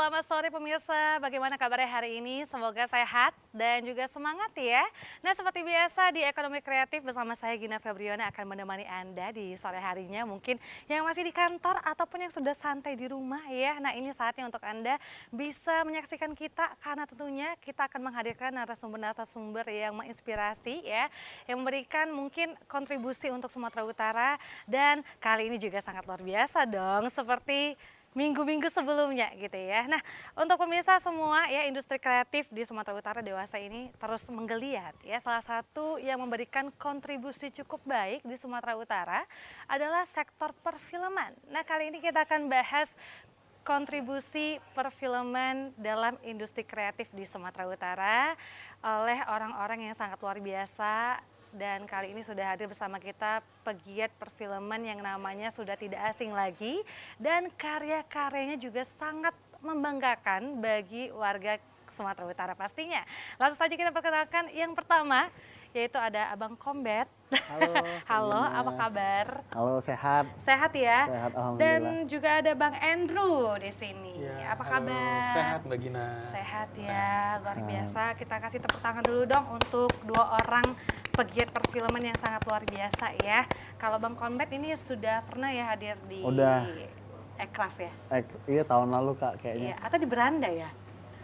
selamat sore pemirsa. Bagaimana kabarnya hari ini? Semoga sehat dan juga semangat ya. Nah, seperti biasa di Ekonomi Kreatif bersama saya Gina Febriona akan menemani Anda di sore harinya. Mungkin yang masih di kantor ataupun yang sudah santai di rumah ya. Nah, ini saatnya untuk Anda bisa menyaksikan kita karena tentunya kita akan menghadirkan narasumber-narasumber yang menginspirasi ya. Yang memberikan mungkin kontribusi untuk Sumatera Utara dan kali ini juga sangat luar biasa dong seperti minggu-minggu sebelumnya gitu ya. Nah, untuk pemirsa semua ya, industri kreatif di Sumatera Utara dewasa ini terus menggeliat ya. Salah satu yang memberikan kontribusi cukup baik di Sumatera Utara adalah sektor perfilman. Nah, kali ini kita akan bahas kontribusi perfilman dalam industri kreatif di Sumatera Utara oleh orang-orang yang sangat luar biasa. Dan kali ini sudah hadir bersama kita pegiat perfilman yang namanya sudah tidak asing lagi dan karya-karyanya juga sangat membanggakan bagi warga Sumatera Utara pastinya. Langsung saja kita perkenalkan yang pertama, yaitu ada Abang Kombet. Halo, Halo, Gina. apa kabar? Halo, sehat. Sehat ya? Sehat, alhamdulillah. Dan juga ada Bang Andrew di sini. Ya, Apa halo, kabar? sehat Mbak Gina. Sehat ya, luar biasa. Kita kasih tepuk tangan dulu dong untuk dua orang pegiat perfilman yang sangat luar biasa ya. Kalau Bang Kombet ini sudah pernah ya hadir di Udah. Ekraf ya? Iya, tahun lalu Kak kayaknya. Iya, atau di Beranda ya?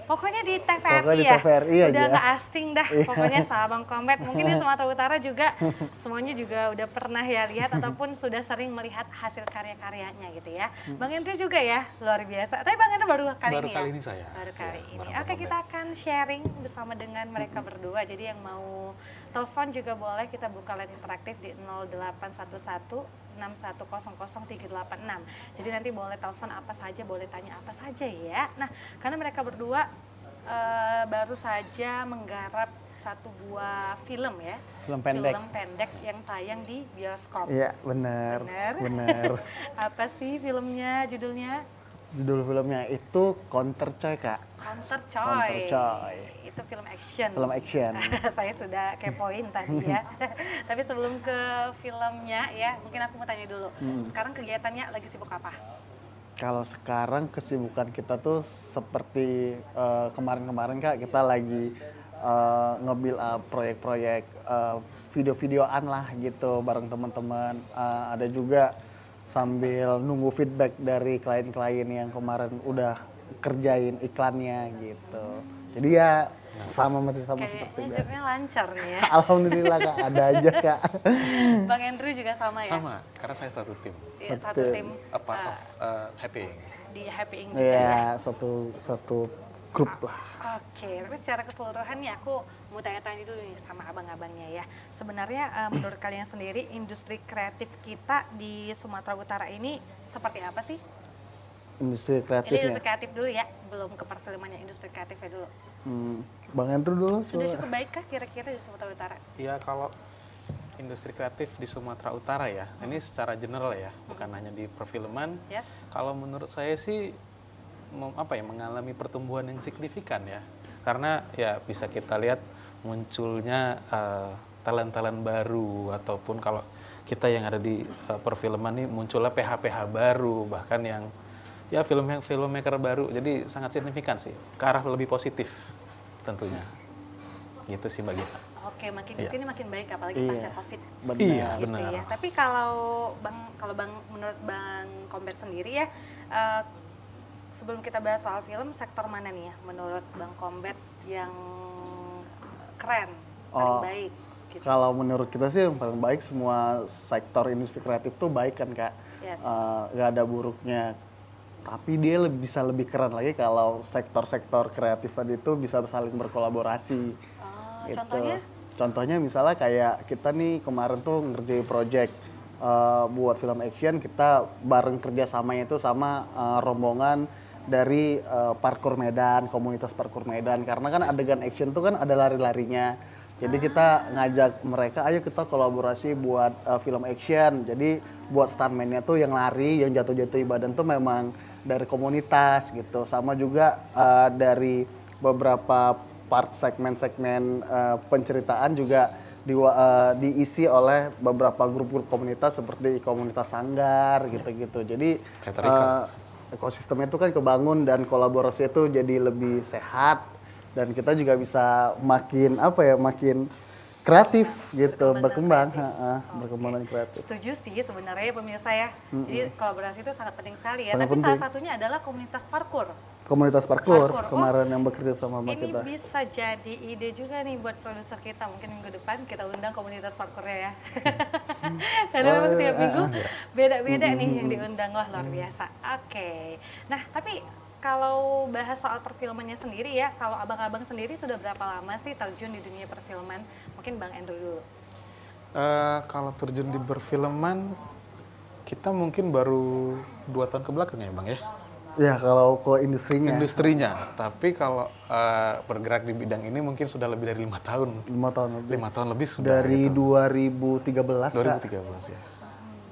Pokoknya di TVRI Pokoknya di ya? TVRI aja. Udah nggak asing dah, Iya. pokoknya sama Bang Kombet. Mungkin di Sumatera Utara juga semuanya juga udah pernah ya lihat ataupun sudah sering melihat hasil karya-karyanya gitu ya. Bang Hendri juga ya, luar biasa. Tapi Bang Hendri baru kali Baru ini kali ya? ini saya. Baru kali Ya, ini. bareng Oke, Bang kita akan sharing bersama dengan mereka berdua. Jadi yang mau telepon juga boleh, kita buka line interaktif di 0811 6100 386. Jadi nanti boleh telepon apa saja, boleh tanya apa saja ya. Nah, karena mereka berdua baru saja menggarap satu buah film ya. Film pendek. Film pendek yang tayang di bioskop. Iya, benar. Benar. Benar. Apa sih filmnya, judulnya? Judul filmnya itu Counter Coy, Kak. Counter Counter Coy. Coy. Itu film action. Film action. Saya sudah kepoin tadi ya. Tapi sebelum ke filmnya ya, mungkin aku mau tanya dulu. Sekarang kegiatannya lagi sibuk apa? Kalau sekarang kesibukan kita tuh seperti kemarin-kemarin Kak, kita lagi nge-build up proyek-proyek video-videoan lah gitu bareng teman-teman. Ada juga sambil nunggu feedback dari klien-klien yang kemarin udah kerjain iklannya gitu. Jadi ya masih sama seperti Kayaknya biasa. jobnya lancar nih ya. Alhamdulillah Kak, ada aja Kak. Bang Andrew juga sama ya? Sama, karena saya satu tim. Iya, satu Betul. tim Part of Happy Ink. di Happy Ink juga ya. Iya, satu grup lah. Oke, tapi secara keseluruhan nih aku mau tanya-tanya dulu nih sama abang-abangnya ya. Sebenarnya menurut kalian sendiri industri kreatif kita di Sumatera Utara ini seperti apa sih? Industri Ini kreatifnya. industri kreatif dulu ya, belum ke perfilmannya, industri kreatifnya dulu. Bang Andrew dulu. Sudah cukup baik kah kira-kira di Sumatera Utara? Ya, kalau industri kreatif di Sumatera Utara ya, ini secara general ya, bukan hanya di perfilman. Yes. Kalau menurut saya sih mengalami pertumbuhan yang signifikan ya. Karena ya bisa kita lihat munculnya talent-talent baru, ataupun kalau kita yang ada di perfilman ini munculnya PH-PH baru, bahkan yang ya filmmaker baru. Jadi sangat signifikan sih, ke arah lebih positif tentunya. Gitu sih Mbak Gita. Oke, makin di Iya. sini makin baik apalagi Iya. pasca Covid. Benar. Iya. Gitu Benar. ya. Tapi kalau Bang menurut Bang Kombet sendiri ya, sebelum kita bahas soal film, sektor mana nih ya menurut Bang Kombet yang keren, paling Oh, baik gitu. Kalau menurut kita sih yang paling baik semua sektor industri kreatif tuh baik kan Kak. Yes. Gak ada buruknya. Tapi dia bisa lebih keren lagi kalau sektor-sektor kreatif tadi itu bisa saling berkolaborasi. Oh, Gitu. contohnya? Contohnya misalnya kayak kita nih kemarin tuh ngerjain project buat film action, kita bareng kerjasamanya itu sama rombongan dari parkour Medan, komunitas parkour Medan. Karena kan adegan action tuh kan ada lari-larinya. Jadi kita ngajak mereka, ayo kita kolaborasi buat film action. Jadi buat stuntman-nya tuh yang lari, yang jatuh-jatuh badan tuh memang dari komunitas gitu. Sama juga dari beberapa part segmen-segmen penceritaan juga diisi oleh beberapa grup-grup komunitas seperti komunitas sanggar gitu-gitu. Jadi Kayak terikat. ekosistemnya itu kan kebangun dan kolaborasi itu jadi lebih sehat dan kita juga bisa makin makin kreatif gitu, berkembang, berkembang dan kreatif. Setuju sih sebenarnya pemirsa ya. Jadi kolaborasi itu sangat penting sekali ya. Sangat Tapi penting. salah satunya adalah komunitas parkour. Komunitas parkour Parkour. kemarin yang bekerja sama sama Ini kita. bisa jadi ide juga nih buat produser kita. Mungkin minggu depan kita undang komunitas parkournya ya. Karena memang tiap minggu beda-beda nih yang diundang. Wah luar biasa. Oke. Nah tapi kalau bahas soal perfilmannya sendiri ya, kalau abang-abang sendiri sudah berapa lama sih terjun di dunia perfilman? Mungkin Bang Andrew dulu. Kalau terjun di perfilman, kita mungkin baru 2 tahun ke belakang ya Bang ya? Ya kalau ke industrinya. Industrinya, tapi kalau bergerak di bidang ini mungkin sudah lebih dari 5 tahun. 5 tahun lebih. 5 tahun lebih sudah. Dari gitu. 2013 Kak. 2013 ya.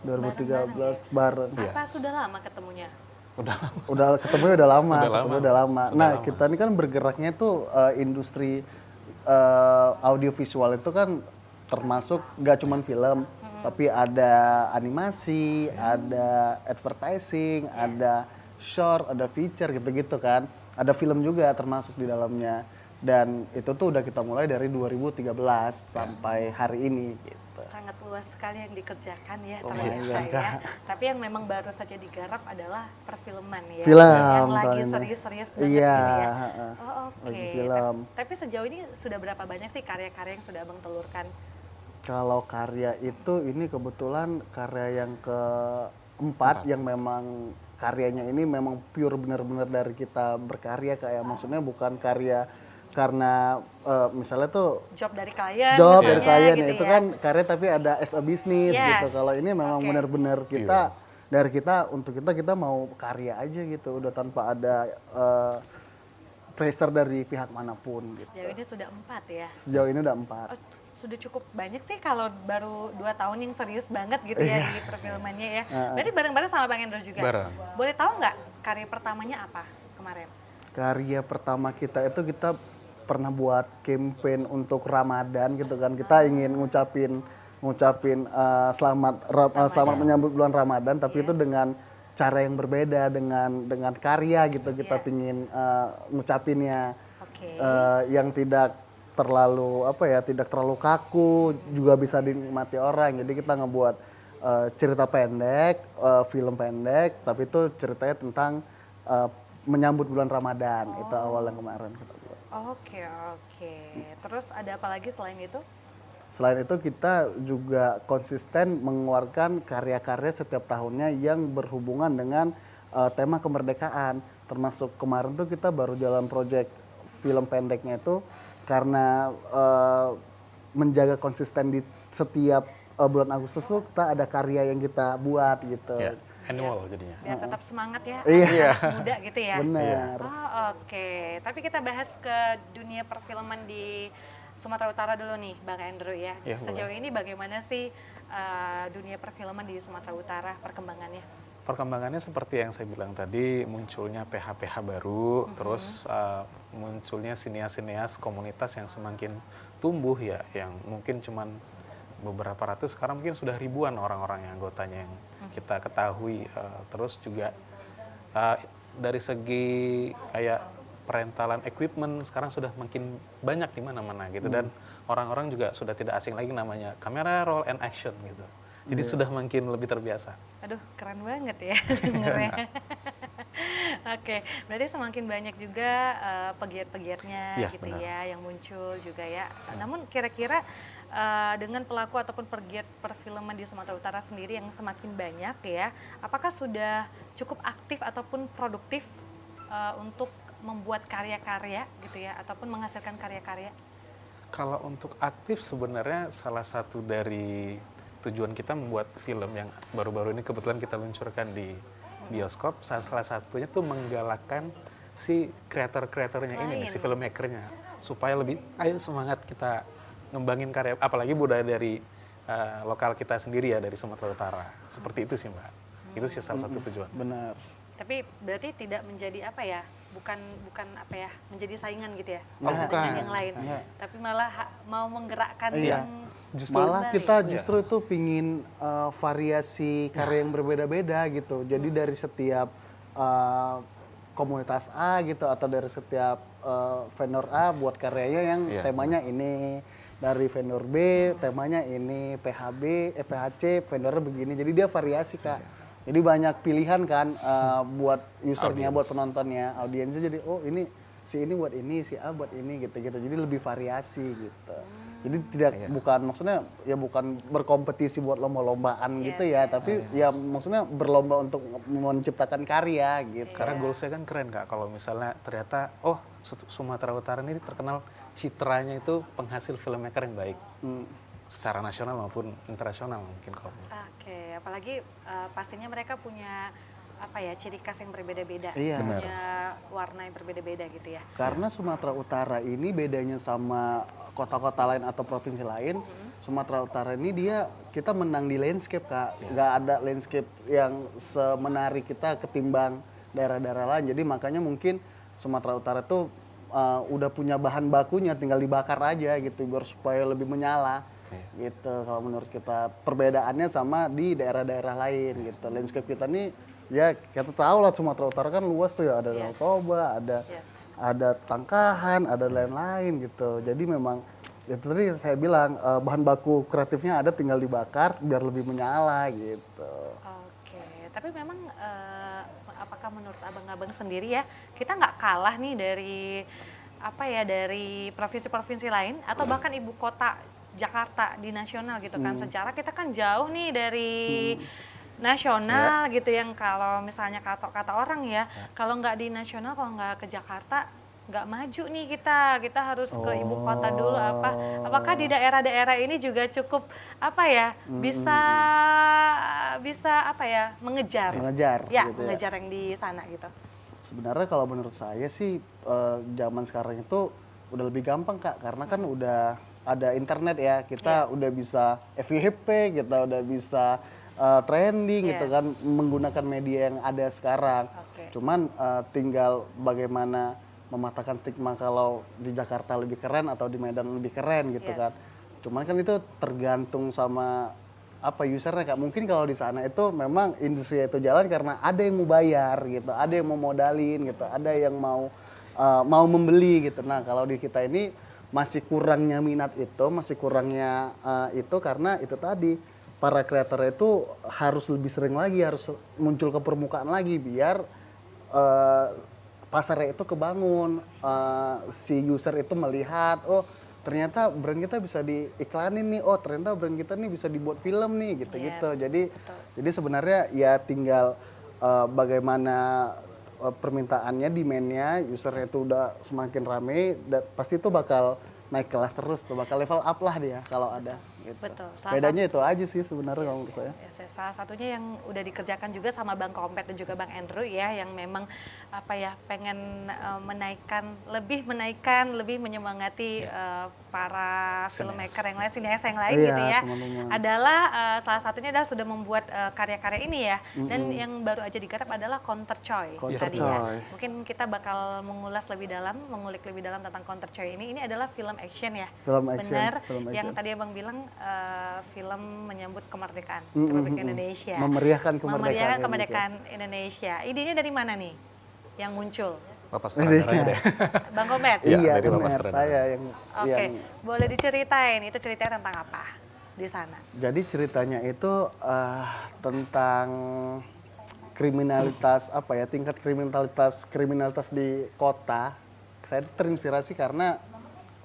2013 bareng. Apa sudah lama ketemunya? Udah lama. Udah ketemunya udah lama, Udah lama. ketemunya udah lama. Sudah Nah, lama. kita ini kan bergeraknya tuh industri audiovisual itu kan termasuk nggak cuman film, tapi ada animasi, ada advertising, ada short, ada feature gitu-gitu kan. Ada film juga termasuk di dalamnya. Dan itu tuh udah kita mulai dari 2013 sampai hari ini gitu. Sangat luas sekali yang dikerjakan ya Oh ternyata iya, ya. Kak. Tapi yang memang baru saja digarap adalah perfilman ya. Film Yang lagi tahun ini. serius-serius banget Iya, ini ya. heeh. Oh oke. Lagi film. Tapi sejauh ini sudah berapa banyak sih karya-karya yang sudah Abang telurkan? Kalau karya itu ini kebetulan karya yang keempat yang memang karyanya ini memang pure benar-benar dari kita berkarya kayak maksudnya bukan karya karena misalnya tuh Job dari klien job misalnya dari klien gitu itu ya. kan karya tapi ada as a business Yes. gitu. Kalau ini memang Oke. benar-benar kita dari kita untuk kita mau karya aja gitu udah tanpa ada pressure dari pihak manapun gitu. Sejauh ini sudah 4 ya. Sejauh ini udah 4. Oh, sudah cukup banyak sih kalau baru 2 tahun yang serius banget gitu ya di perfilmannya ya. Berarti bareng-bareng sama Bang Endro juga? Bareng. Boleh tahu nggak karya pertamanya apa kemarin? Karya pertama kita itu kita pernah buat campaign untuk Ramadan gitu kan. Kita ingin ngucapin selamat menyambut bulan Ramadan tapi itu dengan cara yang berbeda dengan karya gitu. Kita pingin ngucapinnya Oke. yang tidak terlalu tidak terlalu kaku juga bisa dinikmati orang. Jadi kita ngebuat cerita pendek, film pendek tapi itu ceritanya tentang menyambut bulan Ramadan. Itu awal yang kemarin kita buat. Oke. Terus ada apa lagi selain itu? Selain itu kita juga konsisten mengeluarkan karya-karya setiap tahunnya yang berhubungan dengan tema kemerdekaan. Termasuk kemarin tuh kita baru jalan project film pendeknya itu karena menjaga konsisten di setiap bulan Agustus tuh kita ada karya yang kita buat gitu. Ya, annual jadinya. Biar tetap semangat ya, Iya. anak muda gitu ya. Benar. Oh, oke. Tapi kita bahas ke dunia perfilman di Sumatera Utara dulu nih, Bang Andrew ya. Ya, Sejauh ini bagaimana sih dunia perfilman di Sumatera Utara perkembangannya? Perkembangannya seperti yang saya bilang tadi, munculnya PH-PH baru, terus munculnya sineas-sineas komunitas yang semakin tumbuh ya, yang mungkin cuman beberapa ratus, sekarang mungkin sudah ribuan orang-orang yang anggotanya yang kita ketahui. Terus juga dari segi kayak perentalan equipment sekarang sudah makin banyak di mana-mana gitu, dan orang-orang juga sudah tidak asing lagi namanya kamera roll and action gitu. Jadi sudah makin lebih terbiasa. Aduh, keren banget ya dengernya. Oke, berarti semakin banyak juga pegiat-pegiatnya Ya, gitu benar. ya yang muncul juga ya. Namun kira-kira dengan pelaku ataupun pegiat perfilman di Sumatera Utara sendiri yang semakin banyak ya, apakah sudah cukup aktif ataupun produktif untuk membuat karya-karya gitu ya, ataupun menghasilkan karya-karya? Kalau untuk aktif sebenarnya salah satu dari tujuan kita membuat film yang baru-baru ini kebetulan kita luncurkan di bioskop, salah satunya tuh menggalakkan si kreator-kreatornya ini nih, si filmmakernya, supaya lebih ayo semangat kita ngembangin karya, apalagi budaya dari lokal kita sendiri ya, dari Sumatera Utara. Seperti itu sih Mbak. Itu sih salah satu tujuan. Benar. Tapi berarti tidak menjadi apa ya, bukan apa ya, menjadi saingan gitu ya, Oh, sama bukan. dengan yang lain. Tapi malah mau menggerakkan Iya. yang Justru Malah kembali. kita justru itu pingin variasi karya yang berbeda-beda gitu. Jadi dari setiap uh, komunitas A gitu atau dari setiap vendor A buat karyanya yang Iya, temanya ini, dari vendor B temanya ini, PHC vendornya begini, jadi dia variasi Kak. Jadi banyak pilihan kan buat usernya, buat penontonnya, audiensnya, jadi oh ini si ini buat ini, si A buat ini gitu-gitu, jadi lebih variasi gitu. Jadi tidak bukan maksudnya ya bukan berkompetisi buat lomba-lombaan gitu ya, tapi ya maksudnya berlomba untuk menciptakan karya gitu. Karena goalsnya kan keren Kak, kalau misalnya ternyata oh Sumatera Utara ini terkenal citranya itu penghasil filmmaker yang baik. Secara nasional maupun internasional mungkin kalau Oke, apalagi pastinya mereka punya apa ya, ciri khas yang berbeda-beda, Iya. punya warna yang berbeda-beda gitu ya. Karena Sumatera Utara ini bedanya sama kota-kota lain atau provinsi lain, Sumatera Utara ini kita menang di landscape Kak, nggak ada landscape yang semenarik kita ketimbang daerah-daerah lain. Jadi makanya mungkin Sumatera Utara tuh udah punya bahan bakunya, tinggal dibakar aja gitu biar supaya lebih menyala. Gitu kalau menurut kita, perbedaannya sama di daerah-daerah lain gitu. Landscape kita nih ya kita tahu lah, Sumatera Utara kan luas tuh ya, ada Danau Toba, ada Tangkahan, ada lain-lain gitu. Jadi memang itu tadi saya bilang bahan baku kreatifnya ada, tinggal dibakar biar lebih menyala gitu. Oke, tapi memang apakah menurut abang-abang sendiri ya, kita nggak kalah nih dari apa ya, dari provinsi-provinsi lain atau bahkan ibu kota Jakarta di nasional gitu kan. Secara kita kan jauh nih dari nasional gitu, yang kalau misalnya kata orang ya, kalau nggak di nasional, kalau nggak ke Jakarta nggak maju nih kita harus ke ibu kota dulu. Apakah di daerah-daerah ini juga cukup apa ya, bisa apa ya, mengejar gitu mengejar yang di sana gitu. Sebenarnya kalau menurut saya sih zaman sekarang itu udah lebih gampang Kak, karena kan udah ada internet ya, kita udah bisa FYP, kita udah bisa trending gitu kan, menggunakan media yang ada sekarang. Cuman tinggal bagaimana mematahkan stigma kalau di Jakarta lebih keren atau di Medan lebih keren gitu kan. Cuman kan itu tergantung sama apa usernya Kak. Mungkin kalau di sana itu memang industri itu jalan karena ada yang mau bayar gitu, ada yang mau modalin gitu, ada yang mau membeli gitu. Nah kalau di kita ini masih kurangnya minat itu, masih kurangnya itu karena itu tadi, para kreator itu harus lebih sering lagi, harus muncul ke permukaan lagi biar pasarnya itu kebangun, si user itu melihat, oh ternyata brand kita bisa diiklanin nih, oh ternyata brand kita nih bisa dibuat film nih gitu-gitu. Jadi sebenarnya ya tinggal bagaimana permintaannya, demand-nya, usernya itu udah semakin rame, pasti itu bakal naik kelas terus tuh, bakal level up lah dia kalau ada. Gitu. Betul. Bedanya itu aja sih sebenarnya kalau menurut saya. Salah satunya yang udah dikerjakan juga sama Bang Kompet dan juga Bang Andrew ya, yang memang apa ya, pengen menaikkan, lebih menyemangati para filmmaker yang lain, sineas yang lain gitu ya. Teman-teman. Adalah salah satunya adalah sudah membuat karya-karya ini ya. Dan yang baru aja digarap adalah Counter Choy tadi ya. Mungkin kita bakal mengulik lebih dalam tentang Counter Choy ini. Ini adalah film action ya. Benar, yang tadi Abang bilang film menyambut kemerdekaan Republik Indonesia. Memeriahkan kemerdekaan Indonesia. Idenya dari mana nih yang muncul? Bapak sutradaranya deh. Bang Kompet? Iya, dari Bapak benar, sutradara. saya yang Oke, boleh diceritain, itu ceritanya tentang apa di sana? Jadi ceritanya itu tentang kriminalitas, apa ya, tingkat kriminalitas di kota. Saya terinspirasi karena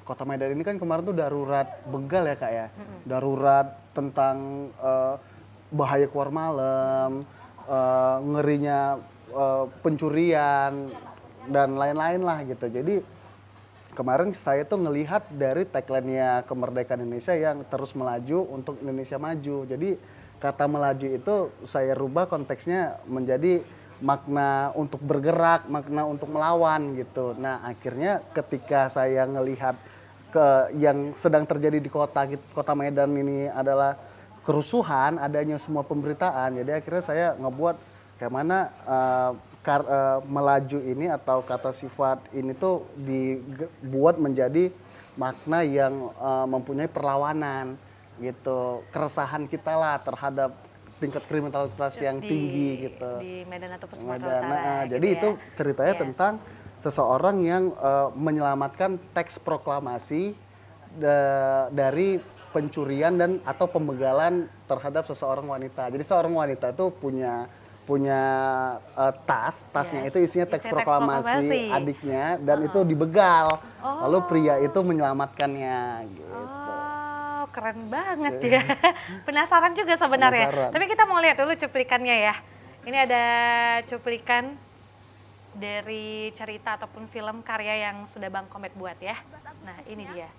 Kota Medan ini kan kemarin tuh darurat begal ya Kak ya. Darurat tentang bahaya keluar malam, ngerinya pencurian dan lain-lain lah gitu. Jadi kemarin saya tuh ngelihat dari tagline-nya kemerdekaan Indonesia yang terus melaju untuk Indonesia maju. Jadi kata melaju itu saya rubah konteksnya menjadi makna untuk bergerak, makna untuk melawan gitu. Nah akhirnya ketika saya ngelihat yang sedang terjadi di kota Medan ini adalah kerusuhan, adanya semua pemberitaan. Jadi akhirnya saya ngebuat kayak mana melaju ini atau kata sifat ini tuh dibuat menjadi makna yang mempunyai perlawanan gitu. Keresahan kita lah terhadap tingkat kriminalitas Terus yang tinggi gitu. Di Medan ataupun Sumatera Medan. Utara. Nah, gitu jadi ya. itu ceritanya Yes. tentang seseorang yang menyelamatkan teks proklamasi dari pencurian dan atau pembegalan terhadap seseorang wanita. Jadi seorang wanita itu punya tasnya Yes. itu isinya teks Isinya teks proklamasi proklamasi. adiknya dan itu dibegal. Lalu Oh. pria itu menyelamatkannya gitu. Oh, keren banget ya. Penasaran juga sebenarnya. Penasaran. Tapi kita mau lihat dulu cuplikannya ya. Ini ada cuplikan dari cerita ataupun film karya yang sudah Bang Komet buat ya. Nah, ini dia.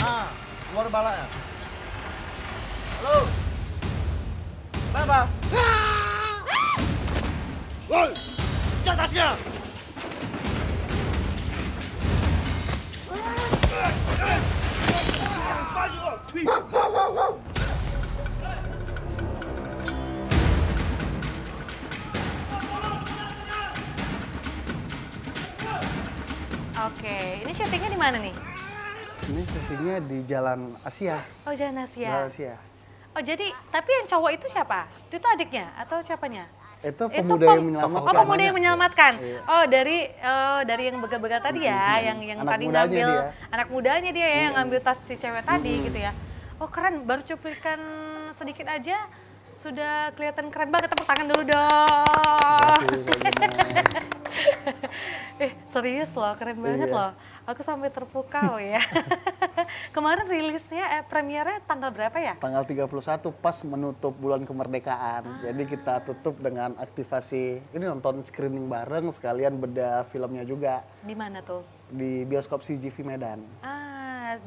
Ah, keluar balanya. Halo. Kenapa? Woi, di atasnya. Oke, ini syutingnya di mana nih? Ini syutingnya di Jalan Asia. Oh, Jalan Jalan Asia. Asia. Oh, jadi tapi yang cowok itu siapa? Itu adiknya atau siapanya? Itu Itu pemuda yang menyelamatkan. Oh, pemuda yang menyelamatkan. Iya. Oh, dari yang begal-begal tadi ya, yang Anak tadi mudanya ngambil dia. anak mudanya dia ya, yang ngambil tas si cewek tadi gitu ya. Oh, keren. Baru cuplikan sedikit aja sudah kelihatan keren banget. Tepuk tangan dulu dong. Serius loh, keren banget Iya. loh. Aku sampai terpukau ya. Kemarin rilisnya, premiernya tanggal berapa ya? Tanggal 31 pas menutup bulan kemerdekaan. Jadi kita tutup dengan aktivasi ini nonton screening bareng sekalian bedah filmnya juga Di mana tuh? di bioskop CGV Medan.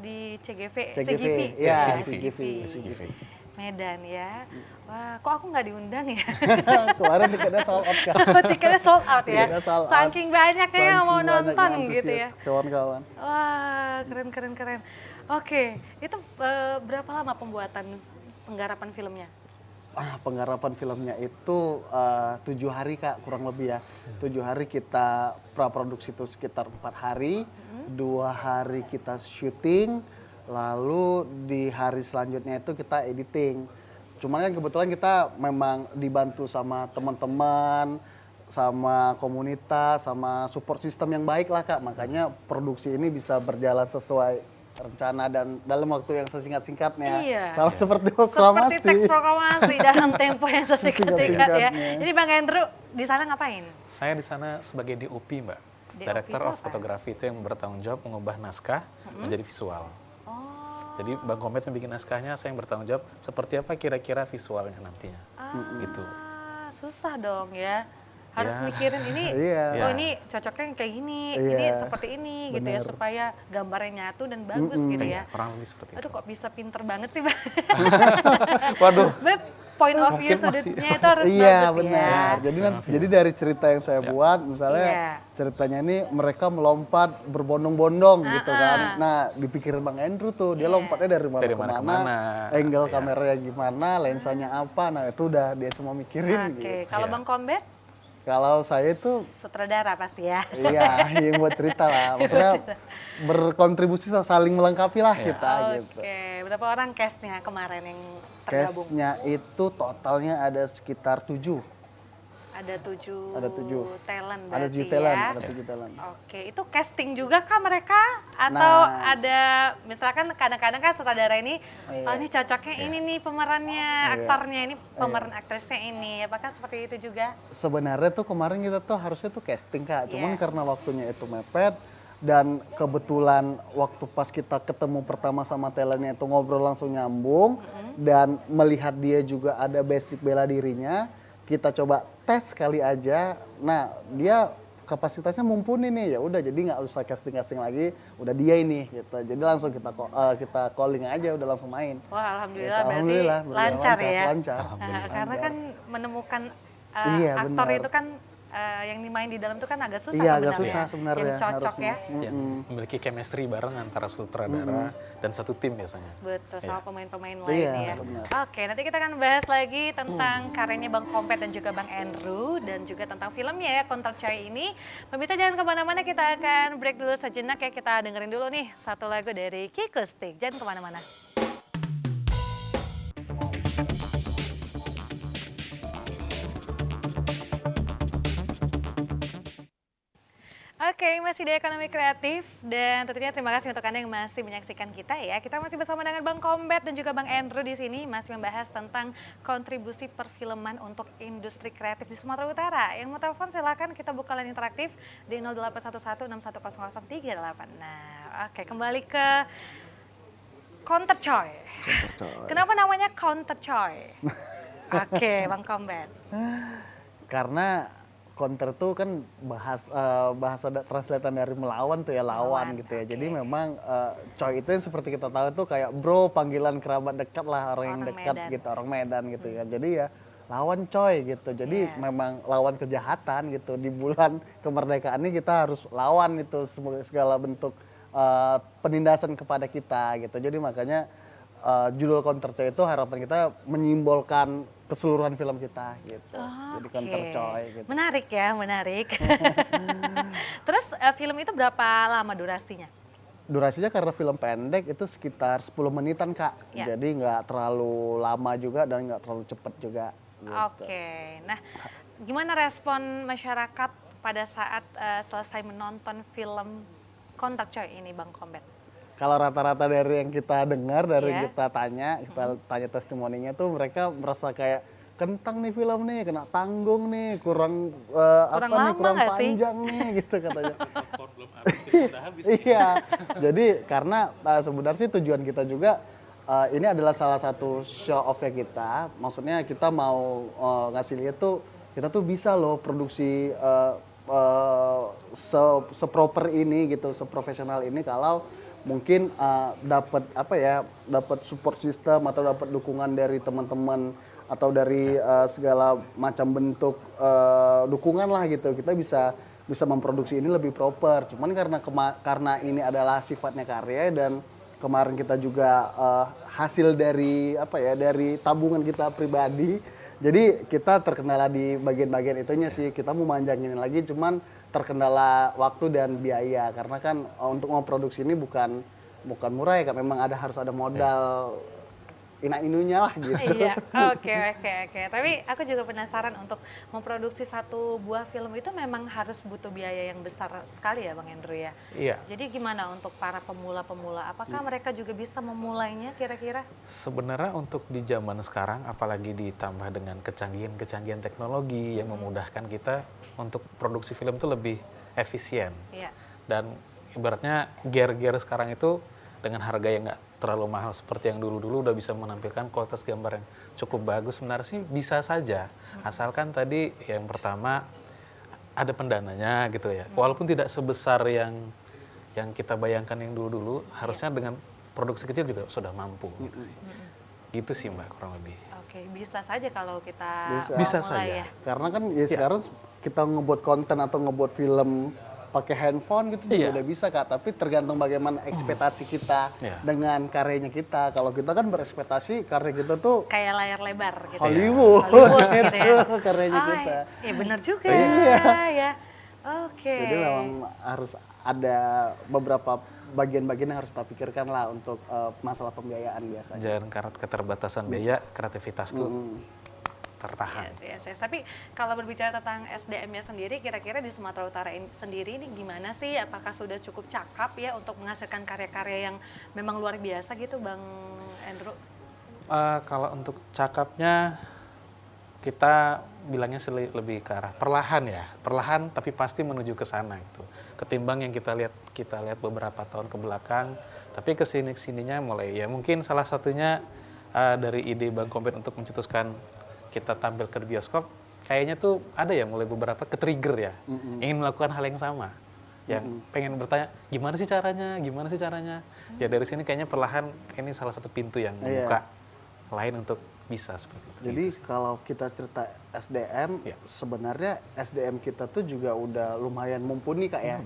Di CGV, CGV, iya, CGV. CGV. Medan ya. Wah, kok aku nggak diundang ya? Kemarin tiketnya sold out kan. Tiketnya sold out ya. Tiketnya sold out. Saking banyaknya yang mau Saking banyaknya nonton gitu ya. antusias kawan-kawan. Wah, keren. Oke, itu berapa lama pembuatan penggarapan filmnya? Penggarapan filmnya itu 7 hari Kak, kurang lebih ya. 7 hari kita praproduksi itu sekitar 4 hari, 2 hari kita syuting, lalu di hari selanjutnya itu kita editing. Cuman kan kebetulan kita memang dibantu sama teman-teman, sama komunitas, sama support system yang baik lah Kak. Makanya produksi ini bisa berjalan sesuai rencana dan dalam waktu yang sesingkat-singkatnya. Iya. Sama seperti proklamasi. Seperti teks proklamasi dalam tempo yang sesingkat-singkat ya. Sesingkat-singkatnya. Jadi Bang Andrew di sana ngapain? Saya di sana sebagai DOP, Mbak. DOP Director itu of apa? Photography, itu yang bertanggung jawab mengubah naskah menjadi visual. Oh. Jadi Bang Komet yang bikin naskahnya, saya yang bertanggung jawab seperti apa kira-kira visualnya nantinya. Gitu. Susah dong ya. Harus Ya. mikirin ini, Iya. oh Ya. ini cocoknya yang kayak gini, Iya. ini seperti ini gitu ya, Benar. supaya gambarnya nyatu dan bagus gitu ya. Kurang lebih seperti itu. Aduh kok bisa pinter banget sih Bang. Waduh. But point of view Mungkin masih- sudutnya itu harus Iya bagus benar. ya. Jadi dari cerita yang saya buat, misalnya Iya. ceritanya ini mereka melompat berbondong-bondong gitu kan. Nah dipikirin Bang Andrew tuh, dia lompatnya dari mana Dari ke mana ke mana, mana. angle Iya. kameranya gimana, lensanya apa. Nah itu udah dia semua mikirin. Oke, Gitu. kalau Iya. Bang Kombet Kalau saya tuh sutradara pasti ya. iya yang buat cerita lah. Maksudnya berkontribusi saling melengkapi lah kita gitu. Oke, berapa orang castnya kemarin yang tergabung? Cashnya itu totalnya ada sekitar 7. Ada 7 Ada 7. talent Ada berarti 7 talent, ya. ada 7 talent. Oke, itu casting juga kah mereka? Atau Nah. ada, misalkan kadang-kadang kan sutradara ini, Iya. oh ini cocoknya ini nih pemerannya, aktornya, ini pemeran aktrisnya ini. Apakah seperti itu juga? Sebenarnya tuh kemarin kita tuh harusnya tuh casting Kak, cuman Iya. karena waktunya itu mepet dan kebetulan waktu pas kita ketemu pertama sama talentnya itu ngobrol langsung nyambung dan melihat dia juga ada basic bela dirinya, kita coba tes kali aja. Nah dia kapasitasnya mumpuni nih, ya udah jadi nggak usah casting lagi, udah dia ini gitu. Jadi langsung kita calling aja, udah langsung main. Wah, alhamdulillah, Gitu. berarti Alhamdulillah, lancar ya. lancar. Nah, karena kan menemukan Iya, aktor benar. itu kan yang dimain di dalam itu kan agak susah Iya, sebenarnya. agak susah sebenarnya. Yang cocok harusnya. ya. Ya, memiliki chemistry bareng antara sutradara dan satu tim biasanya. Betul, sama Iya. pemain-pemain Iya, lainnya ya. benar. Oke, nanti kita akan bahas lagi tentang karyanya Bang Kompet dan juga Bang Andrew dan juga tentang filmnya ya, Counter Choy ini. Pemirsa jangan kemana-mana, kita akan break dulu sejenak ya, kita dengerin dulu nih satu lagu dari Kikustik. Jangan kemana-mana. Oke, masih di Ekonomi Kreatif dan tentunya terima kasih untuk Anda yang masih menyaksikan kita ya. Kita masih bersama dengan Bang Kompet dan juga Bang Andrew di sini masih membahas tentang kontribusi perfilman untuk industri kreatif di Sumatera Utara. Yang mau telepon silakan, kita buka line interaktif di 0811 6100 388. Nah, oke, kembali ke Counter Choy. Kenapa namanya Counter Choy? Oke, Bang Kompet. Karena counter tuh kan bahasa translatean dari melawan tuh ya, lawan gitu ya. Oke. Jadi memang coy itu yang seperti kita tahu tuh kayak bro, panggilan kerabat dekat lah, orang yang Orang dekat Medan. gitu, orang Medan gitu kan. Jadi ya lawan coy gitu. Jadi Yes. memang lawan kejahatan gitu. Di bulan kemerdekaan ini kita harus lawan itu segala bentuk penindasan kepada kita gitu. Jadi makanya judul Counter Coy itu harapan kita menyimbolkan keseluruhan film kita gitu. Jadi Counter Coy gitu. Menarik ya, menarik. Terus film itu berapa lama durasinya? Durasinya karena film pendek itu sekitar 10 menitan Kak. Ya. Jadi nggak terlalu lama juga dan nggak terlalu cepat juga. Gitu. Oke, nah gimana respon masyarakat pada saat selesai menonton film Counter Choy ini Bang Kompet? Kalau rata-rata dari yang kita dengar, dari Iya. kita tanya testimoninya tuh mereka merasa kayak kentang nih film nih, kena tanggung nih, kurang lama kurang nggak sih? panjang nih gitu katanya. Popcorn belum habis, kita udah habis. Iya, jadi karena sebenarnya sih tujuan kita juga ini adalah salah satu show off-nya kita. Maksudnya kita mau ngasih lihat tuh kita tuh bisa loh produksi seproper ini gitu, seprofesional ini kalau mungkin dapat support system atau dapat dukungan dari teman-teman atau dari segala macam bentuk dukungan lah gitu, kita bisa memproduksi ini lebih proper. Cuman karena ini adalah sifatnya karya dan kemarin kita juga hasil dari dari tabungan kita pribadi, jadi kita terkendala di bagian-bagian itunya sih. Kita mau manjangin lagi, cuman terkendala waktu dan biaya karena kan untuk memproduksi ini bukan murah ya Kak. Memang harus ada modal ina-inunya lah gitu. Iya, oke. Tapi aku juga penasaran untuk memproduksi satu buah film itu memang harus butuh biaya yang besar sekali ya Bang Andrew ya? Iya. Jadi gimana untuk para pemula-pemula, apakah mereka juga bisa memulainya kira-kira? Sebenarnya untuk di zaman sekarang, apalagi ditambah dengan kecanggihan teknologi yang memudahkan kita untuk produksi film itu lebih efisien. Iya. Dan ibaratnya gear sekarang itu dengan harga yang nggak terlalu mahal seperti yang dulu-dulu udah bisa menampilkan kualitas gambar yang cukup bagus. Sebenarnya sih bisa saja, asalkan tadi yang pertama ada pendananya gitu ya. Walaupun tidak sebesar yang kita bayangkan yang dulu-dulu, harusnya dengan produksi kecil juga sudah mampu gitu sih. Gitu sih Mbak, kurang lebih. Oke, bisa saja kalau kita Bisa mulai saja. ya. Karena kan ya sekarang kita ngebuat konten atau ngebuat film pakai handphone gitu juga Iya. udah bisa Kak, tapi tergantung bagaimana ekspektasi kita Iya. dengan karyanya kita. Kalau kita kan berekspektasi karya kita tuh Kayak layar lebar gitu. Hollywood, Hollywood gitu itu ya. karyanya Ah, kita. iya benar juga Iya. ya. Oke. Jadi memang harus ada beberapa bagian-bagian yang harus kita pikirkan lah untuk masalah pembiayaan biasanya. Jangan karena keterbatasan biaya, kreativitas tuh tertahan. Yes. Tapi kalau berbicara tentang SDM-nya sendiri, kira-kira di Sumatera Utara sendiri ini gimana sih? Apakah sudah cukup cakap ya untuk menghasilkan karya-karya yang memang luar biasa gitu, Bang Andrew? Kalau untuk cakapnya, kita bilangnya sih lebih ke arah perlahan tapi pasti menuju ke sana gitu. Ketimbang yang kita lihat beberapa tahun ke belakang, tapi kesininya mulai ya mungkin salah satunya dari ide Bang Kompet untuk mencetuskan kita tampil ke bioskop, kayaknya tuh ada ya mulai beberapa ke-trigger ya, ingin melakukan hal yang sama, yang pengen bertanya gimana sih caranya, ya dari sini kayaknya perlahan ini salah satu pintu yang membuka lain untuk bisa seperti itu. Jadi kalau kita cerita SDM, Ya. sebenarnya SDM kita tuh juga udah lumayan mumpuni Kak ya.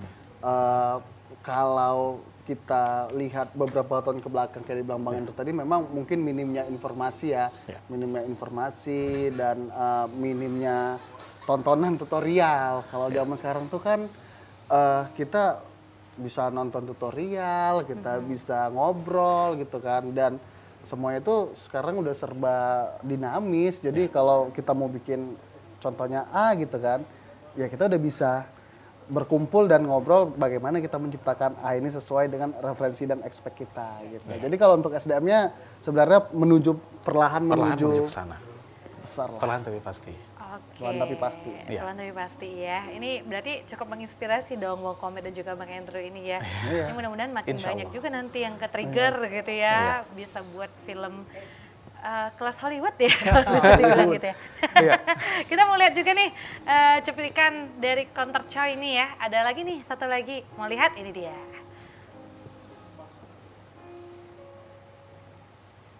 Kalau kita lihat beberapa tahun ke belakang kayak dibilang Bang Hendro tadi, memang mungkin minimnya informasi ya, Ya. minimnya informasi dan minimnya tontonan tutorial. Kalau zaman sekarang tuh kan kita bisa nonton tutorial, kita bisa ngobrol gitu kan, dan semuanya itu sekarang udah serba dinamis. Jadi kalau kita mau bikin contohnya A gitu kan, ya kita udah bisa berkumpul dan ngobrol bagaimana kita menciptakan A ini sesuai dengan referensi dan expect kita gitu. Jadi kalau untuk SDM-nya sebenarnya perlahan menuju ke sana. besar lah. Perlahan tapi pasti. Oke. Pelan tapi pasti. Iya. Pelan tapi pasti ya. Ini berarti cukup menginspirasi dong Bang Komit dan juga Bang Andrew ini ya. Iya. Ini mudah-mudahan makin Insya banyak Allah. juga nanti yang ke-trigger gitu ya. Bisa buat film kelas Hollywood ya, kalau bisa dibilang gitu ya. Iya. Kita mau lihat juga nih cuplikan dari Counter Choy ini ya. Ada lagi nih, satu lagi. Mau lihat? Ini dia.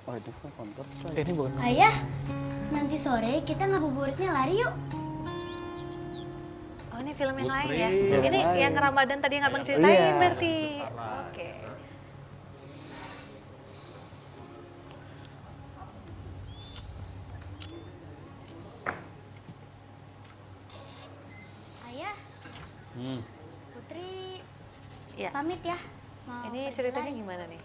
Oh itu kan konter. Ini bukan. Ayah, nanti sore kita ngabuburitnya lari yuk. Oh ini film yang lain Putri. ya. Film Ini lain. yang Ramadan tadi yang abang ceritain Iya. berarti. Oke. Ayah, Hmm. Putri Ya. pamit ya. Mau Ini pergi ceritanya lari. gimana nih?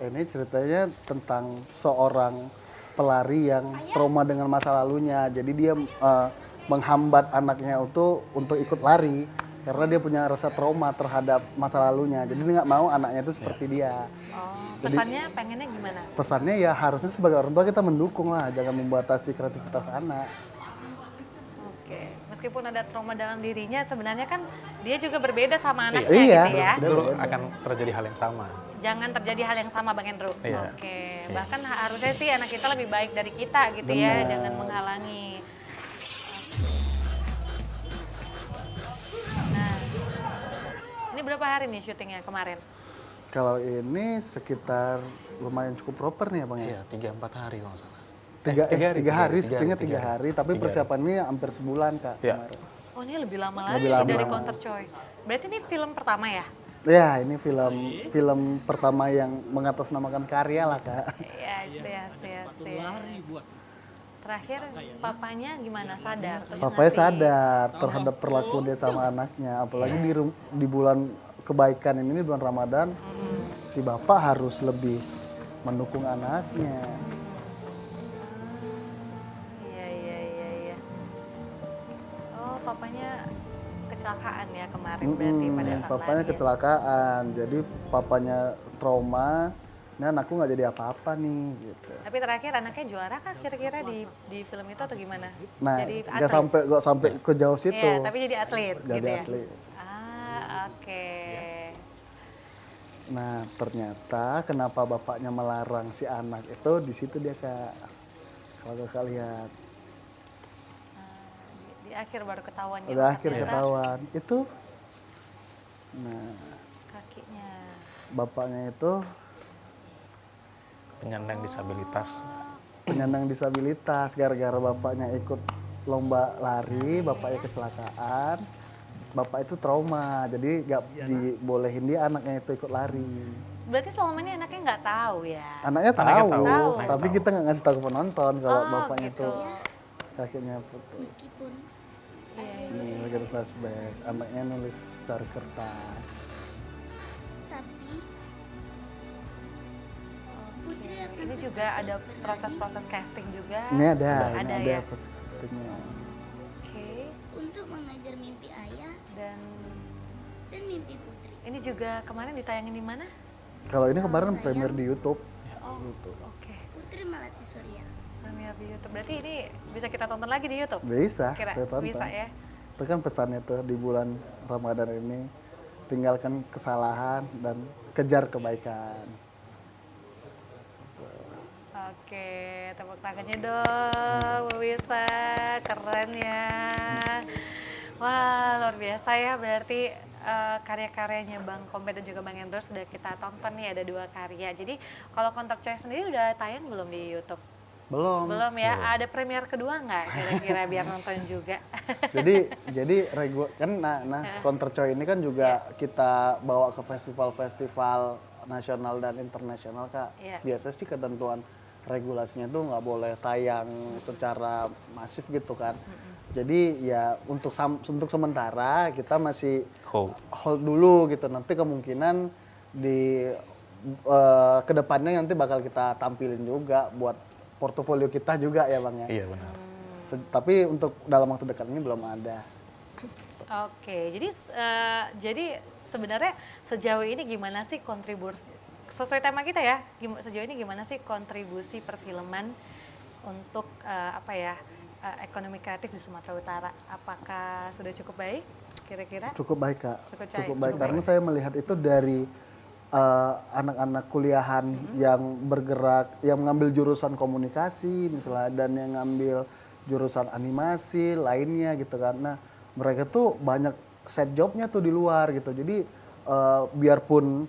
Ini ceritanya tentang seorang pelari yang trauma dengan masa lalunya. Jadi dia menghambat anaknya untuk ikut lari karena dia punya rasa trauma terhadap masa lalunya. Jadi dia nggak mau anaknya itu seperti dia. Oh, pesannya pengennya gimana? Pesannya ya harusnya sebagai orang tua kita mendukung lah, jangan membatasi kreativitas anak. Oke, meskipun ada trauma dalam dirinya, sebenarnya kan dia juga berbeda sama anaknya Iya. gitu ya. Dia Dulu berbeda. akan terjadi hal yang sama. Jangan terjadi hal yang sama Bang Andrew. Iya. Oke, Oke. bahkan harusnya sih anak kita lebih baik dari kita gitu ya, Benar. jangan menghalangi. Nah, ini berapa hari nih syutingnya kemarin? Kalau ini sekitar lumayan cukup proper nih ya Bang ya. Iya, 3-4 hari kalau nggak salah. Tiga hari, tiga syutingnya 3 hari, tapi persiapannya hampir sebulan Kak Iya. kemarin. Oh ini lebih lama lagi Lebih lama. dari Counter Choy. Berarti ini film pertama ya? Ya, ini film pertama yang mengatasnamakan karya lah Kak. Iya, siap. Terakhir papanya gimana? Sadar? Terus Papanya ngasih- sadar terhadap perlakuan dia sama anaknya, apalagi di bulan kebaikan ini bulan Ramadan, si bapak harus lebih mendukung anaknya. Iya. Oh, papanya kecelakaan ya kemarin berarti pada saat Papanya lari ya? kecelakaan, jadi papanya trauma. Ini anakku nggak jadi apa-apa nih, gitu. Tapi terakhir anaknya juara kah kira-kira di film itu atau gimana? Nah, Jadi nggak sampai ke jauh situ. Iya, tapi jadi atlet Jadi gitu ya? atlet. Oke. Nah, ternyata kenapa bapaknya melarang si anak itu di situ dia Kak. Kalau Kakak lihat, Di akhir baru ketahuan ya. udah akhir ternyata ketahuan. Itu, nah kakinya. bapaknya itu Penyandang disabilitas. penyandang disabilitas. Gara-gara bapaknya ikut lomba lari, bapaknya kecelakaan. Bapak itu trauma, jadi nggak dibolehin dia anaknya itu ikut lari. Berarti selama ini anaknya nggak tahu ya? Anaknya Anaknya tahu, tahu. tapi kita nggak ngasih tahu ke penonton kalau Oh, bapaknya gitu. itu kakinya putus. Meskipun Ini lagi flashback, anaknya nulis cari kertas. tapi Putri akan Ini tetap juga ada terus berlari proses-proses casting juga. Ini ada ya. proses sistemnya. Oke. untuk mengajar mimpi ayah Dan dan mimpi Putri. ini juga kemarin ditayangin di mana? Kalau ini kemarin Sayang. premier di YouTube. Oh, YouTube. oke. Putri Melati Surya. Premier di YouTube. Berarti ini bisa kita tonton lagi di YouTube? Bisa, Kira saya tonton. bisa ya. Itu kan pesannya tuh di bulan Ramadan ini, tinggalkan kesalahan dan kejar kebaikan. Oke, tepuk tangannya dong, Bu Wisa, keren ya. Wah, luar biasa ya, berarti karya-karyanya Bang Kompet dan juga Bang Hendro sudah kita tonton nih, ada 2 karya. Jadi kalau Counter Choy sendiri udah tayang belum di YouTube? Belum ya, ada premier kedua nggak kira-kira biar nonton juga? Jadi kan Counter Choy ini kan juga kita bawa ke festival-festival nasional dan internasional, Kak. Iya. Biasanya sih ketentuan regulasinya tuh nggak boleh tayang secara masif gitu kan. Jadi ya untuk sementara kita masih hold dulu gitu. Nanti kemungkinan di kedepannya nanti bakal kita tampilin juga buat portofolio kita juga ya Bang ya. Iya benar. Tapi untuk dalam waktu dekat ini belum ada. Oke, jadi sebenarnya sejauh ini gimana sih kontribusi sesuai tema kita ya? Sejauh ini gimana sih kontribusi perfilman untuk ekonomi kreatif di Sumatera Utara? Apakah sudah cukup baik kira-kira? Cukup baik Kak, Cukup baik karena saya melihat itu dari anak-anak kuliahan yang bergerak, yang mengambil jurusan komunikasi misalnya dan yang ngambil jurusan animasi lainnya gitu kan. Nah mereka tuh banyak set jobnya tuh di luar gitu. Jadi biarpun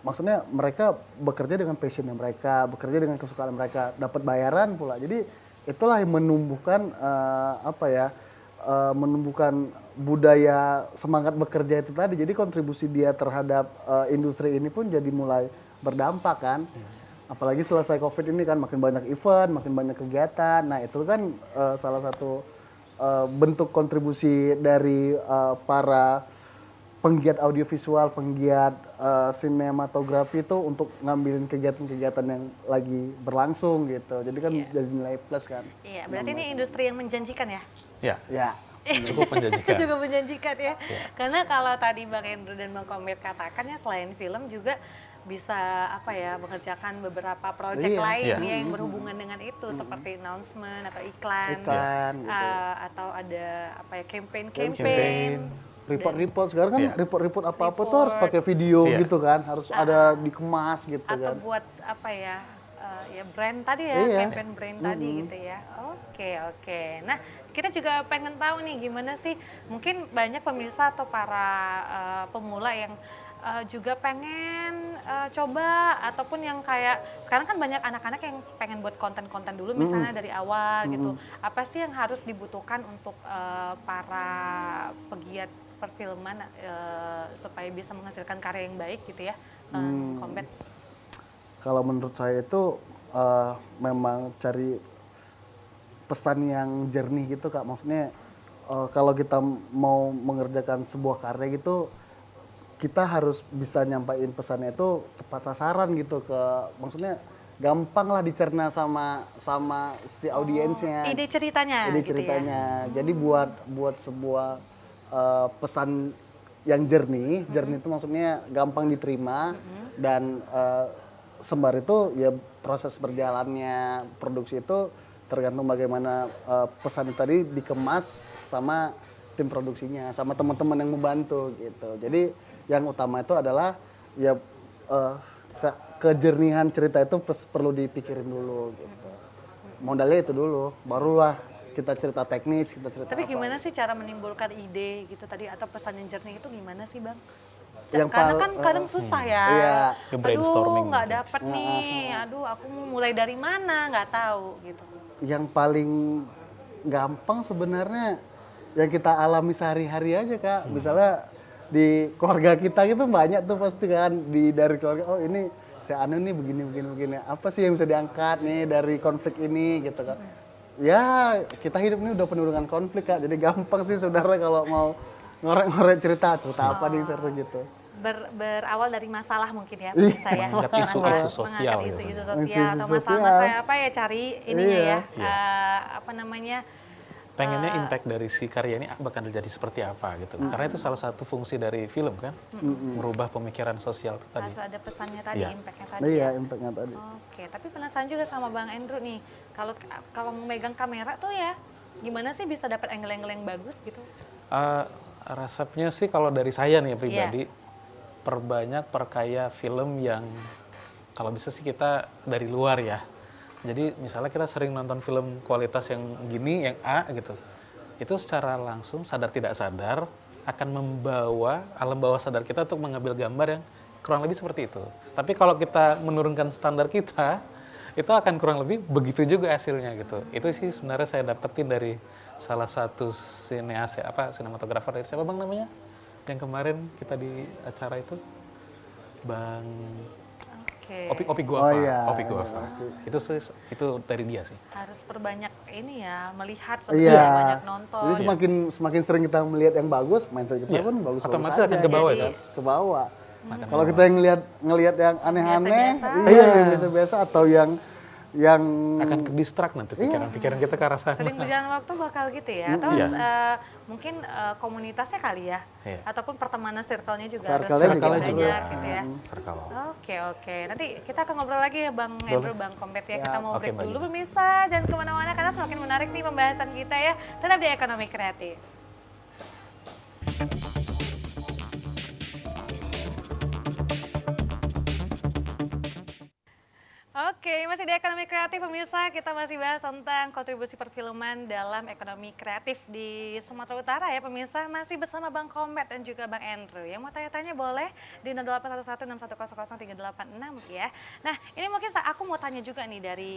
maksudnya mereka bekerja dengan passionnya mereka, bekerja dengan kesukaan mereka, dapat bayaran pula. Jadi itulah yang menumbuhkan menumbuhkan budaya semangat bekerja itu tadi. Jadi kontribusi dia terhadap industri ini pun jadi mulai berdampak kan. Apalagi selesai COVID ini kan makin banyak event, makin banyak kegiatan. Nah itu kan salah satu bentuk kontribusi dari para penggiat audiovisual, penggiat sinematografi itu untuk ngambilin kegiatan-kegiatan yang lagi berlangsung gitu. Jadi kan jadi nilai plus kan. Iya, berarti ini industri yang menjanjikan ya? Ya. Cukup menjanjikan. Cukup menjanjikan ya. Karena kalau tadi Bang Endro dan Bang Komit katakan ya selain film juga bisa mengerjakan beberapa proyek lain ya yang berhubungan dengan itu seperti announcement atau iklan gitu. Atau ada campaign. Report sekarang kan report apa-apa tuh harus pakai video gitu kan, harus ada dikemas gitu atau kan. buat brand tadi ya, campaign brand tadi gitu ya. Oke. Nah, kita juga pengen tahu nih gimana sih mungkin banyak pemirsa atau para pemula yang juga pengen coba ataupun yang kayak sekarang kan banyak anak-anak yang pengen buat konten-konten dulu misalnya dari awal gitu. Apa sih yang harus dibutuhkan untuk para pegiat perfilman supaya bisa menghasilkan karya yang baik gitu ya, Kombet? Kalau menurut saya itu memang cari pesan yang jernih gitu Kak. Maksudnya kalau kita mau mengerjakan sebuah karya gitu, kita harus bisa nyampaikan pesannya itu tepat sasaran gitu maksudnya gampang lah dicerna sama si audiensnya. Ide ceritanya. Ya? Jadi buat sebuah pesan yang jernih itu maksudnya gampang diterima dan sembari itu ya proses berjalannya produksi itu tergantung bagaimana pesan itu tadi dikemas sama tim produksinya, sama teman-teman yang membantu gitu. Jadi yang utama itu adalah ya kejernihan cerita itu perlu dipikirin dulu gitu. Modalnya itu dulu, barulah kita cerita teknis, kita cerita Tapi apa. gimana sih cara menimbulkan ide gitu tadi atau pesan yang jernih itu gimana sih Bang? Yang Karena kan kadang susah ya. Iya. Brainstorming Aduh nggak gitu. dapet nih, aduh aku mau mulai dari mana nggak tahu gitu. Yang paling gampang sebenarnya yang kita alami sehari-hari aja Kak. Misalnya di keluarga kita gitu banyak tuh pasti kan dari keluarga, oh ini si Anu nih begini. Apa sih yang bisa diangkat nih dari konflik ini gitu kan. Ya kita hidup ini udah penuh dengan konflik Kak, jadi gampang sih saudara kalau mau ngorek-ngorek cerita apa nih seru gitu. Berawal dari masalah mungkin ya saya. Mengangkat isu-isu sosial Mengangkat gitu. isu-isu sosial atau Isu-isu masalah-masalah apa ya cari ininya Iya. ya. Pengennya impact dari si karya ini bakal terjadi seperti apa gitu. Karena itu salah satu fungsi dari film kan, merubah pemikiran sosial itu tadi. Harus ada pesannya tadi, Iya. impactnya tadi. Iya, Ya? impactnya tadi. Oke, tapi penasaran juga sama Bang Endro nih. Kalau memegang kamera tuh ya, gimana sih bisa dapat angle-angle yang bagus gitu? Resepnya sih kalau dari saya nih pribadi, perkaya film yang kalau bisa sih kita dari luar ya. Jadi misalnya kita sering nonton film kualitas yang gini, yang A gitu. Itu secara langsung sadar tidak sadar akan membawa alam bawah sadar kita untuk mengambil gambar yang kurang lebih seperti itu. Tapi kalau kita menurunkan standar kita, itu akan kurang lebih begitu juga hasilnya gitu. Itu sih sebenarnya saya dapetin dari salah satu sineas ya, sinematografer dari siapa Bang namanya? Yang kemarin kita di acara itu Bang Oke. Opi Guava. Oh, iya. Opi Guava. Itu dari dia sih. Harus perbanyak ini ya, melihat Iya. sebenarnya banyak nonton. Jadi semakin sering kita melihat yang bagus, mindset kita Iya. pun bagus. Otomatis akan ke bawah itu. Ke bawah. Akan Kalau ke kita yang ngelihat yang aneh-aneh, Biasa-biasa. iya, yang biasa-biasa atau yang akan ke distract nanti pikiran kita ke arah sana. Sering berjalan waktu bakal gitu ya, atau Iya. mungkin komunitasnya kali ya, Iya. ataupun pertemanan circle-nya juga Circle-nya harus juga banyak juga. gitu ya. Circle. Oke. Nanti kita akan ngobrol lagi ya Bang Andrew, Bang Kompet ya. Kita mau Oke, break Mbak dulu Gina. pemirsa, jangan kemana-mana karena semakin menarik nih pembahasan kita ya. Tetap di Ekonomi Kreatif. Oke, masih di Ekonomi Kreatif pemirsa, kita masih bahas tentang kontribusi perfilman dalam ekonomi kreatif di Sumatera Utara ya pemirsa. Masih bersama Bang Komet dan juga Bang Andrew. Yang mau tanya-tanya boleh di 081161000036 ya. Nah, ini mungkin aku mau tanya juga nih dari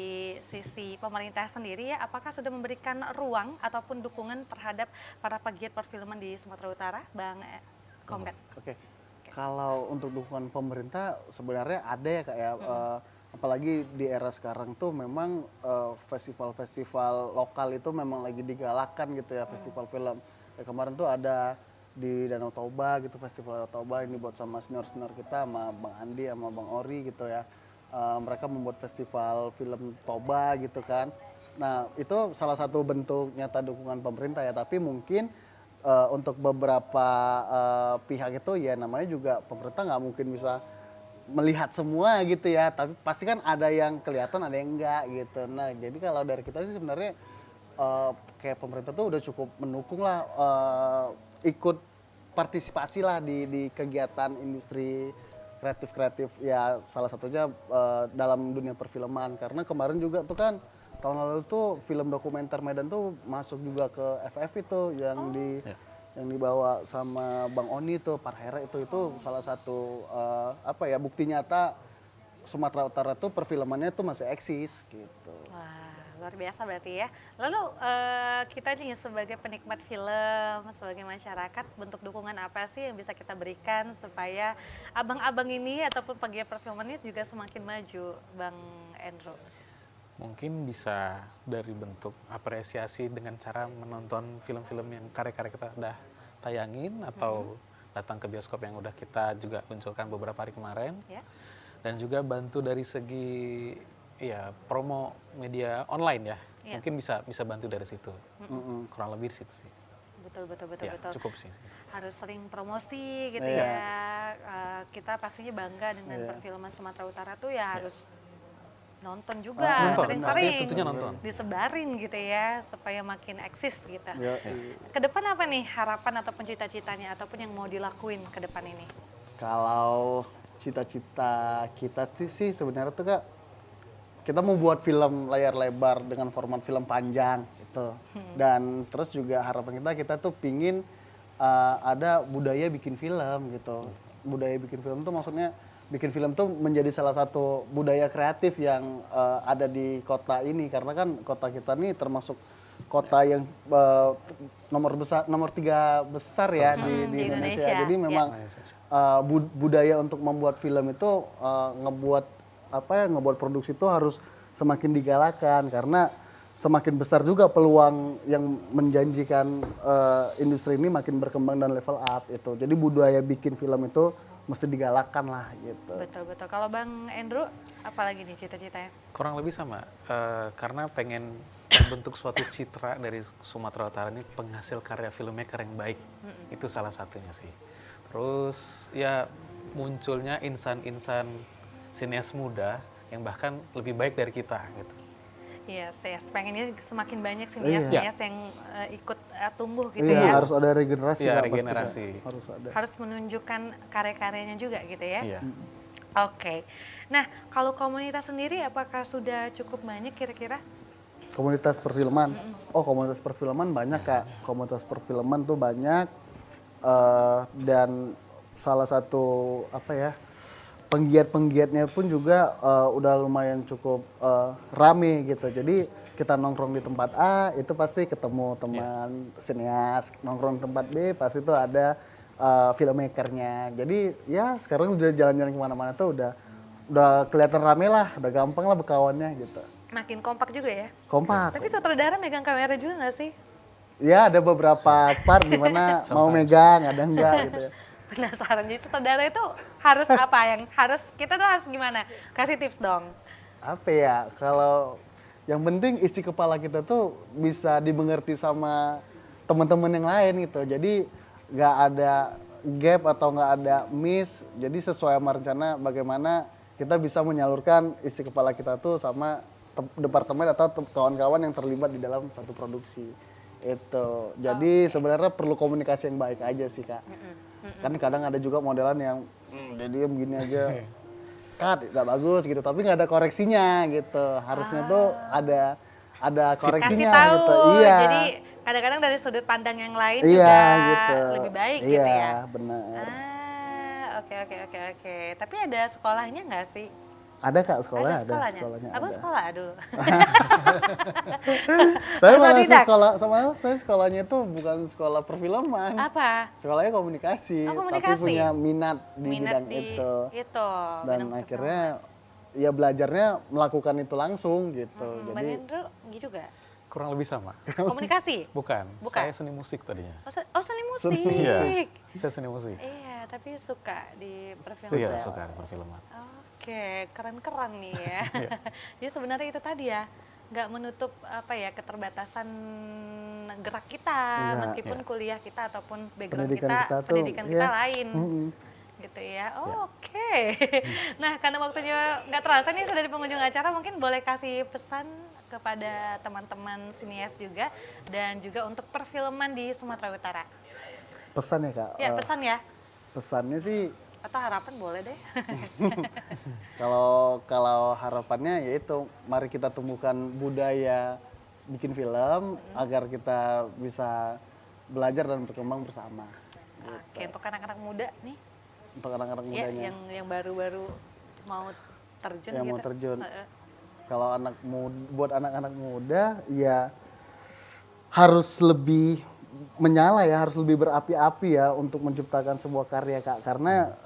sisi pemerintah sendiri ya, apakah sudah memberikan ruang ataupun dukungan terhadap para pegiat perfilman di Sumatera Utara, Bang Komet? Oke. Kalau untuk dukungan pemerintah sebenarnya ada ya Kak ya. Apalagi di era sekarang tuh memang festival-festival lokal itu memang lagi digalakan gitu ya, festival film. Ya, kemarin tuh ada di Danau Toba gitu, festival Danau Toba ini buat sama senior-senior kita, sama Bang Andi sama Bang Ori gitu ya. Mereka membuat festival film Toba gitu kan. Nah itu salah satu bentuk nyata dukungan pemerintah ya, tapi mungkin untuk beberapa pihak itu ya namanya juga pemerintah nggak mungkin bisa melihat semua gitu ya, tapi pasti kan ada yang kelihatan ada yang enggak gitu. Nah jadi kalau dari kita sih sebenarnya kayak pemerintah tuh udah cukup mendukung lah, ikut partisipasi lah di kegiatan industri kreatif ya, salah satunya dalam dunia perfilman. Karena kemarin juga tuh kan tahun lalu tuh film dokumenter Medan tuh masuk juga ke FF itu yang dibawa sama Bang Oni tuh, Parhera itu salah satu bukti nyata Sumatera Utara tuh perfilmannya tuh masih eksis gitu. Wah, luar biasa berarti ya. Lalu kita nih sebagai penikmat film, sebagai masyarakat, bentuk dukungan apa sih yang bisa kita berikan supaya abang-abang ini ataupun pegiat perfilman ini juga semakin maju, Bang Andrew? Mungkin bisa dari bentuk apresiasi dengan cara menonton film-film yang karya-karya kita udah tayangin atau datang ke bioskop yang udah kita juga munculkan beberapa hari kemarin. Ya. Dan juga bantu dari segi promo media online ya. Ya. Mungkin bisa bantu dari situ. Kurang lebih di situ sih. Betul. Ya, cukup sih. Harus sering promosi gitu Iya. ya. Kita pastinya bangga dengan perfilman Sumatera Utara tuh ya harus nonton juga, Nonton, sering-sering pasti tentunya nonton. disebarin gitu ya supaya makin eksis gitu. Ya, Ke depan apa nih harapan ataupun cita-citanya ataupun yang mau dilakuin ke depan ini? Kalau cita-cita kita sih sebenarnya tuh Kak, kita mau buat film layar lebar dengan format film panjang gitu. Dan terus juga harapan kita tuh pingin ada budaya bikin film gitu. Budaya bikin film tuh maksudnya bikin film tuh menjadi salah satu budaya kreatif yang ada di kota ini, karena kan kota kita nih termasuk kota yang nomor 3 besar ya di Indonesia. Jadi memang budaya untuk membuat film itu ngebuat produksi itu harus semakin digalakan, karena semakin besar juga peluang yang menjanjikan industri ini makin berkembang dan level up itu. Jadi budaya bikin film itu mesti digalakkan lah gitu. Betul. Kalau Bang Andrew, apalagi nih cita-citanya? Kurang lebih sama, karena pengen membentuk suatu citra dari Sumatera Utara ini penghasil karya filmmaker yang baik. Itu salah satunya sih. Terus ya munculnya insan-insan sinias muda yang bahkan lebih baik dari kita gitu. Iya, saya pengennya semakin banyak sinias-sinias yang ikut tumbuh gitu Iya, ya. harus ada regenerasi. Iya, lah, pasti, regenerasi. Kak. Harus ada. Harus menunjukkan karya-karyanya juga gitu ya. Iya. Oke. Nah, kalau komunitas sendiri apakah sudah cukup banyak kira-kira? Komunitas perfilman. Oh, komunitas perfilman banyak Kak. Komunitas perfilman tuh banyak, dan salah satu penggiat-penggiatnya pun juga udah lumayan cukup rame gitu. Jadi kita nongkrong di tempat A itu pasti ketemu teman sineas, nongkrong di tempat B pasti itu ada filmmakernya. Jadi ya sekarang udah jalan-jalan kemana-mana tuh udah kelihatan rame lah, udah gampang lah berkawannya gitu. Makin kompak juga ya. Kompak. Tapi sutradara megang kamera juga nggak sih? Ya ada beberapa part di mana mau megang, ada enggak gitu ya. Penasaran, jadi sutradara itu harus apa yang harus, kita tuh harus gimana? Kasih tips dong. Apa ya, kalau yang penting isi kepala kita tuh bisa dimengerti sama teman-teman yang lain gitu. Jadi nggak ada gap atau nggak ada miss, jadi sesuai sama rencana bagaimana kita bisa menyalurkan isi kepala kita tuh sama departemen atau kawan-kawan yang terlibat di dalam satu produksi. Itu. Jadi sebenarnya perlu komunikasi yang baik aja sih, Kak. Kan kadang ada juga modelan yang dia begini aja. Cut, nggak bagus gitu, tapi nggak ada koreksinya gitu. Harusnya tuh ada koreksinya Kasih tahu. gitu. Iya. Jadi kadang-kadang dari sudut pandang yang lain Iya, juga gitu. lebih baik Iya, gitu ya. benar. Oke. Tapi ada sekolahnya nggak sih? Ada Kak sekolahnya, Ada sekolahnya Abang ada. sekolah dulu. Saya malah Otodidak? saya sekolahnya itu bukan sekolah perfilman. Apa? Sekolahnya komunikasi, Oh, tapi komunikasi. punya minat di Minat bidang di itu. Dan bidang akhirnya ya belajarnya melakukan itu langsung gitu. Bang Jadi Hendro gitu juga. Kurang lebih sama. Komunikasi? Bukan. Bukan. Saya seni musik tadinya. Seni musik. Iya. Saya seni musik. Iya, tapi suka di perfilman. Iya, suka perfilman. Oke, keren-keren nih ya. Iya. Jadi sebenarnya itu tadi ya, nggak menutup apa ya keterbatasan gerak kita, Nggak. meskipun kuliah kita ataupun background Pendidikan kita tuh, pendidikan kita ya. lain. Gitu ya. Oke. Nah, karena waktunya nggak terasa nih sudah di penghujung acara, mungkin boleh kasih pesan kepada teman-teman sinias juga dan juga untuk perfilman di Sumatera Utara. pesan ya Kak. Ya, pesan ya. Pesannya sih Atau harapan boleh deh. kalau harapannya yaitu mari kita tumbuhkan budaya bikin film agar kita bisa belajar dan berkembang bersama. Oke, untuk anak-anak muda nih, Untuk anak-anak ya mudanya. yang baru-baru mau terjun Yang gitu. mau terjun. Heeh. Kalau buat anak-anak muda ya harus lebih menyala ya, harus lebih berapi-api ya untuk menciptakan sebuah karya Kak. Karena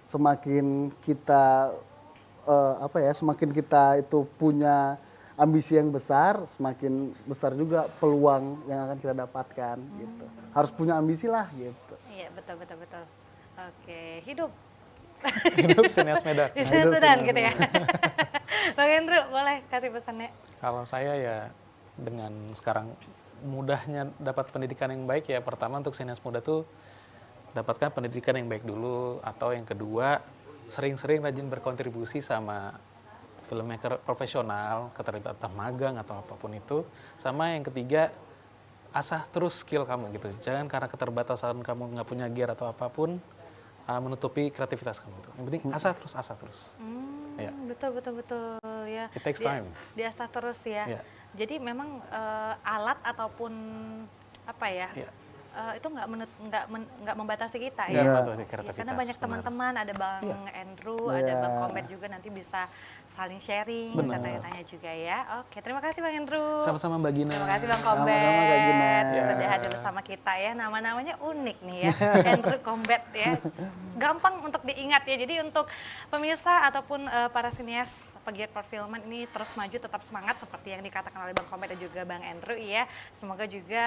semakin kita semakin kita itu punya ambisi yang besar, semakin besar juga peluang yang akan kita dapatkan gitu. Harus punya ambisi lah gitu. Iya, betul. Oke, hidup. Hidup sinias Medan. Hidup Sudan gitu ya. Bang Hendro, boleh kasih pesannya? Kalau saya ya dengan sekarang mudahnya dapat pendidikan yang baik ya, pertama untuk sinias muda tuh dapatkan pendidikan yang baik dulu, atau yang kedua sering-sering rajin berkontribusi sama filmmaker profesional, keterlibatan magang atau apapun itu. Sama yang ketiga, asah terus skill kamu gitu. Jangan karena keterbatasan kamu nggak punya gear atau apapun menutupi kreativitas kamu itu. Yang penting asah terus. Ya. Betul ya. It takes time. Diasah terus ya. Ya. Jadi memang alat ataupun apa ya? Ya. Itu nggak membatasi kita Nggak ya. membatasi Ya, kreativitas, karena banyak benar. teman-teman, ada Bang Andrew, Iya. ada Bang Komet juga, nanti bisa saling sharing, bisa Benar. tanya-tanya juga ya. Oke, terima kasih Bang Andrew. Sama-sama Mbak Gina. Terima kasih Bang Sama-sama, Kombet. Kak Gina. Sudah hadir bersama kita ya. Nama-namanya unik nih ya. Andrew Kombet ya. Gampang untuk diingat ya. Jadi untuk pemirsa ataupun para sinias pegiat perfilman ini terus maju, tetap semangat seperti yang dikatakan oleh Bang Kombet dan juga Bang Andrew ya. Semoga juga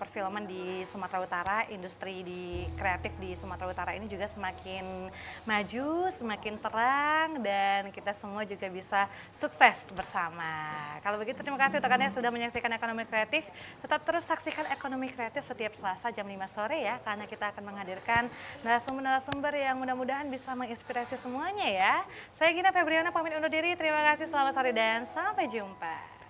perfilman di Sumatera Utara, industri di kreatif di Sumatera Utara ini juga semakin maju, semakin terang, dan kita semua juga bisa sukses bersama. Kalau begitu terima kasih untuk Anda yang sudah menyaksikan Ekonomi Kreatif. Tetap terus saksikan Ekonomi Kreatif setiap Selasa jam 5 sore ya, karena kita akan menghadirkan narasumber-narasumber yang mudah-mudahan bisa menginspirasi semuanya ya. Saya Gina Febriana pamit undur diri, terima kasih, selamat sore dan sampai jumpa.